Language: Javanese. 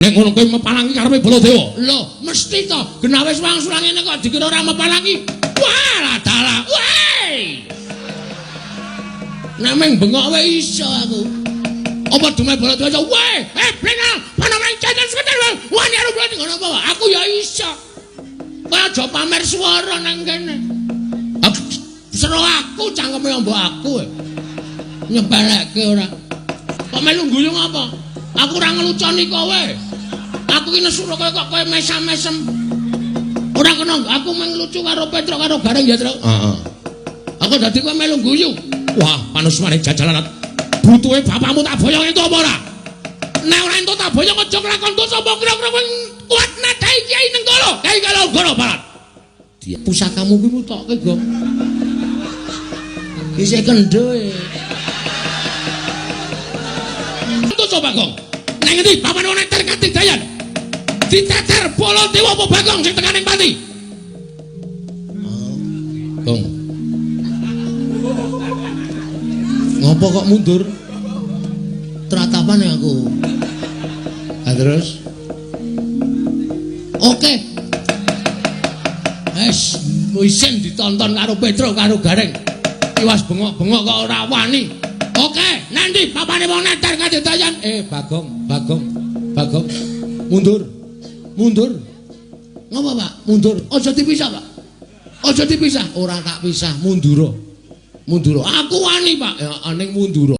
Nek ngono kowe mepalangi karepe Baladewa. Lho, mesti to. Genawe wangsulan ngene kok dikira ora mepalangi. Wah, dalah. Woi. Nek meng bengok wae iso aku. Apa dume Baladewa? Woi, blenal, panamane jajan sekedar wani karo berarti ngono apa? Aku ya iso. Kowe aja pamer swara nang kene. Sero aku cangkeme mbok aku. Nyebalekke ora. Kok melu guyung apa? Aku ora ngeluconi kowe. Aku ki nesuk kowe kok kowe mesam-mesem. Ora kena aku menglucu karo Petro karo Gareng ya, Tru. Heeh. Aku dadi kowe melu guyu. Wah, panusmane jajalan. Butuhe bapakmu tak boyong entuk apa ora? Nek ora entuk tak boyong aja nglakon dosa apa kira-kira kowe kuat nadai Kiai Nenggala. Kiai Nenggala Barat. Pusakamu kuwi mutokke, Gong. Isih kendhe. Entuk coba, Gong. Nang ngendi papan wong neter Katidayan? Diteter Baladewa apa Bagong sing tekaning pati? Gong. Ngopo kok mundur? Teratapane aku. Ah terus? Oke. Wisen ditonton karo Petro karo Gareng. Iwas bengok-bengok kok ora wani. Oke, nanti papane wong neter Katidayan. Bagong. Mundur. Ngapa, Pak? Mundur. Aja dipisah, Pak. Aja dipisah. Ora tak pisah, mundura. Aku wani, Pak. Ya aning mundura.